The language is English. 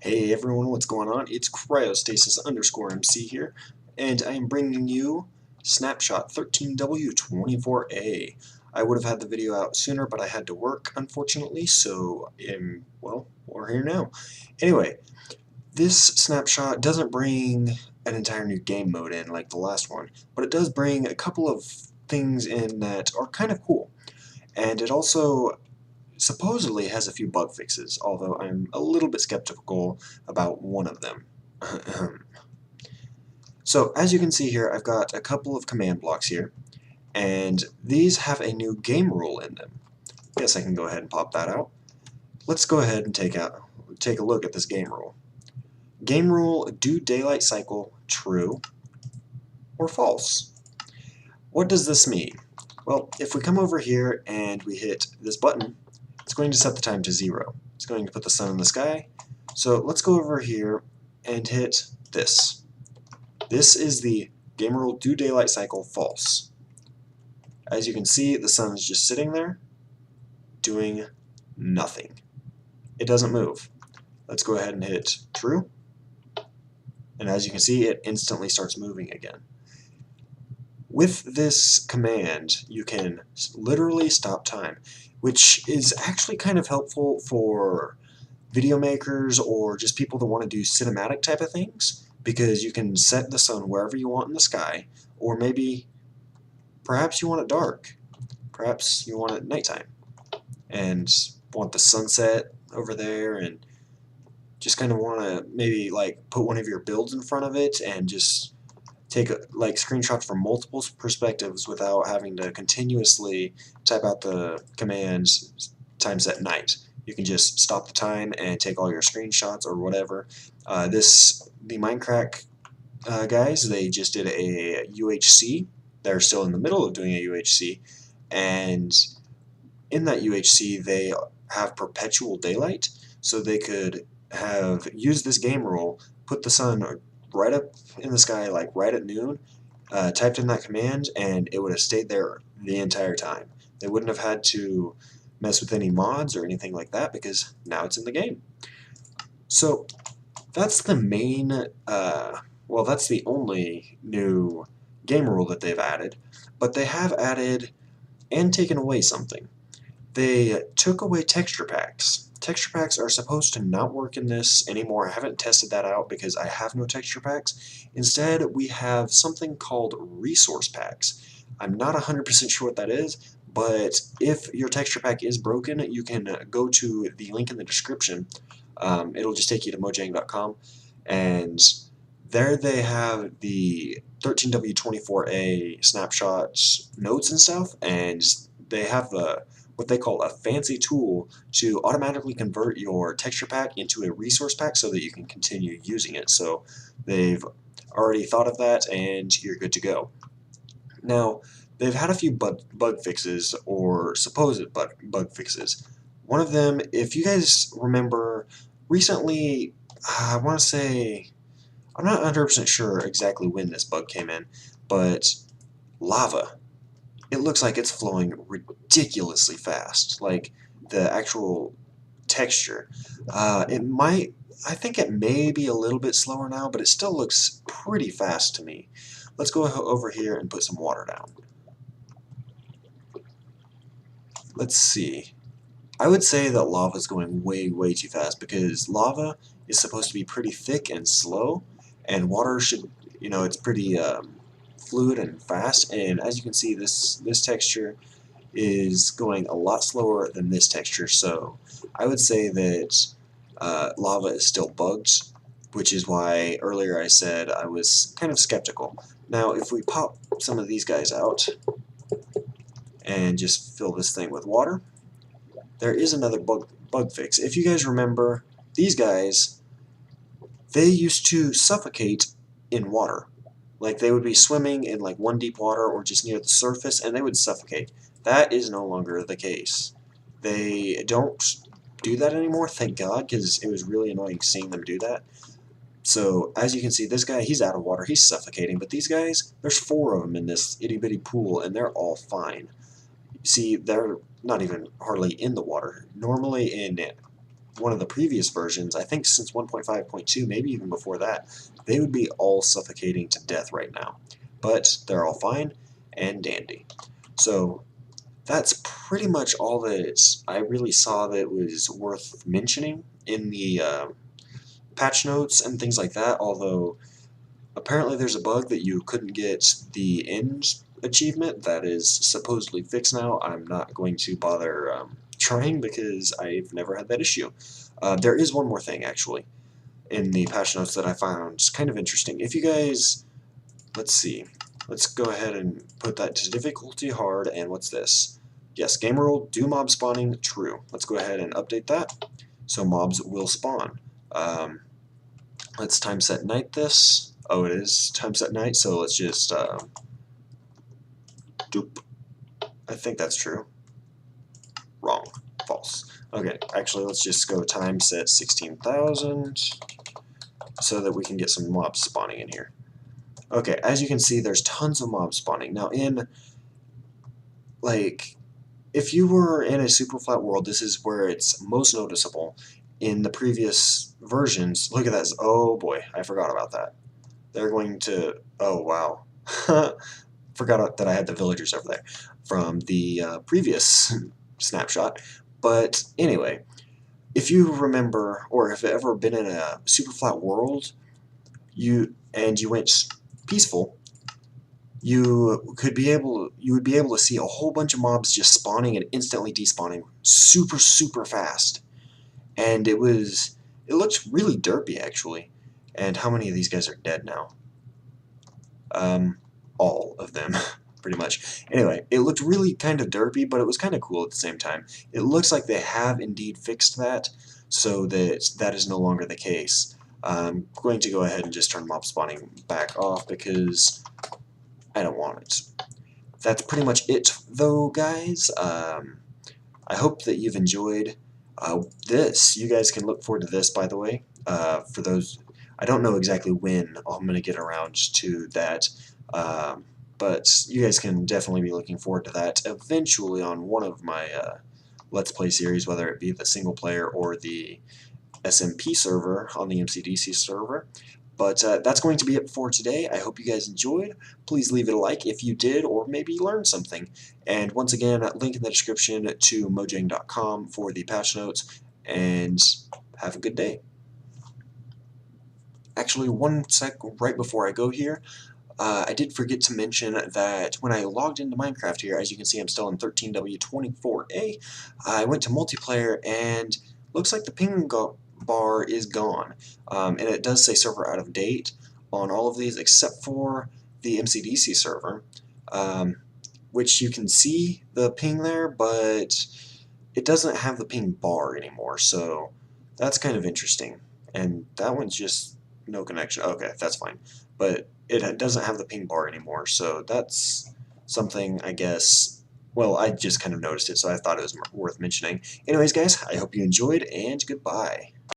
Hey everyone, what's going on? It's cryostasis_MC here, and I am bringing you Snapshot 13w24a. I would have had the video out sooner, but I had to work, unfortunately, so, well, we're here now. Anyway, this snapshot doesn't bring an entire new game mode in like the last one, but it does bring a couple of things in that are kind of cool. And it also supposedly has a few bug fixes, although I'm a little bit skeptical about one of them. So as you can see here, I've got a couple of command blocks here, and these have a new game rule in them. Yes, I can go ahead and pop that out. Let's go ahead and take a look at this game rule. Game rule, do daylight cycle true or false? What does this mean? Well, if we come over here and we hit this button, it's going to set the time to 0. It's going to put the sun in the sky. So let's go over here and hit this. This is the game rule do daylight cycle false. As you can see, the sun is just sitting there doing nothing. It doesn't move. Let's go ahead and hit true. And as you can see, it instantly starts moving again. With this command, you can literally stop time, which is actually kind of helpful for video makers or just people that want to do cinematic type of things, because you can set the sun wherever you want in the sky, or maybe perhaps you want it dark, perhaps you want it nighttime, and want the sunset over there, and just kind of want to maybe like put one of your builds in front of it and just take like screenshots from multiple perspectives without having to continuously type out the commands times at night. You can just stop the time and take all your screenshots or whatever. The MindCrack guys, they just did a UHC. They're still in the middle of doing a UHC, and in that UHC they have perpetual daylight, so they could have used this game rule, put the sun right up in the sky, like right at noon, typed in that command, and it would have stayed there the entire time. They wouldn't have had to mess with any mods or anything like that, because now it's in the game. So that's the main, well, that's the only new game rule that they've added, but they have added and taken away something. They took away texture packs. Texture packs are supposed to not work in this anymore. I haven't tested that out because I have no texture packs. Instead, we have something called resource packs. I'm not 100% sure what that is, but if your texture pack is broken, you can go to the link in the description. It'll just take you to mojang.com, and there they have the 13w24a snapshot notes and stuff, and they have what they call a fancy tool to automatically convert your texture pack into a resource pack so that you can continue using it. So they've already thought of that, and you're good to go. Now, they've had a few bug fixes, or supposed bug fixes. One of them, if you guys remember, recently, I want to say, I'm not 100% sure exactly when this bug came in, but lava. It looks like it's flowing ridiculously fast, like the actual texture. I think it may be a little bit slower now, but it still looks pretty fast to me. Let's go over here and put some water down. Let's see. I would say that lava is going way, way too fast, because lava is supposed to be pretty thick and slow, and water should, it's pretty fluid and fast, and as you can see, this texture is going a lot slower than this texture, so I would say that lava is still bugged, which is why earlier I said I was kind of skeptical. Now, if we pop some of these guys out and just fill this thing with water, there is another bug fix. If you guys remember, these guys, they used to suffocate in water. Like, they would be swimming in like one deep water or just near the surface, and they would suffocate. That is no longer the case. They don't do that anymore, thank God, because it was really annoying seeing them do that. So, as you can see, this guy, he's out of water, he's suffocating, but these guys, there's 4 of them in this itty-bitty pool, and they're all fine. See, they're not even hardly in the water. Normally in one of the previous versions, I think since 1.5.2, maybe even before that, they would be all suffocating to death right now. But they're all fine and dandy. So that's pretty much all that I really saw that was worth mentioning in the patch notes and things like that, although apparently there's a bug that you couldn't get the end achievement that is supposedly fixed now. I'm not going to bother trying because I've never had that issue. There is one more thing actually in the patch notes that I found kind of interesting. If you guys, let's see, let's go ahead and put that to difficulty hard, and what's this? Yes, gamerule, do mob spawning, true. Let's go ahead and update that so mobs will spawn. Let's time set night this. Oh, it is time set night, so let's just doop. I think that's true. Wrong. False. Okay, actually let's just go time set 16,000 so that we can get some mobs spawning in here. Okay, as you can see, there's tons of mobs spawning. Now in, like, if you were in a super flat world, this is where it's most noticeable. In the previous versions, look at that. Oh boy, I forgot about that. They're going to, oh wow. Forgot that I had the villagers over there from the previous snapshot. But anyway, if you remember, or if you've ever been in a super flat world, you went peaceful, you would be able to see a whole bunch of mobs just spawning and instantly despawning super fast. And it looked really derpy actually. And how many of these guys are dead now? All of them, pretty much. Anyway, it looked really kind of derpy, but it was kind of cool at the same time. It looks like they have indeed fixed that, so that is no longer the case. I'm going to go ahead and just turn mob spawning back off because I don't want it. That's pretty much it, though, guys. I hope that you've enjoyed this. You guys can look forward to this, by the way. For those, I don't know exactly when I'm going to get around to that. But you guys can definitely be looking forward to that eventually on one of my Let's Play series, whether it be the single player or the SMP server on the MCDC server. But that's going to be it for today. I hope you guys enjoyed. Please leave it a like if you did, or maybe learned something. And once again, link in the description to mojang.com for the patch notes, and have a good day. Actually, one sec right before I go here, I did forget to mention that when I logged into Minecraft here, as you can see I'm still in 13w24a, I went to multiplayer and looks like the ping bar is gone. And it does say server out of date on all of these except for the MCDC server, which you can see the ping there, but it doesn't have the ping bar anymore, so that's kind of interesting. And that one's just no connection. Okay, that's fine. But it doesn't have the ping bar anymore, so that's something, I guess, well, I just kind of noticed it, so I thought it was worth mentioning. Anyways, guys, I hope you enjoyed, and goodbye.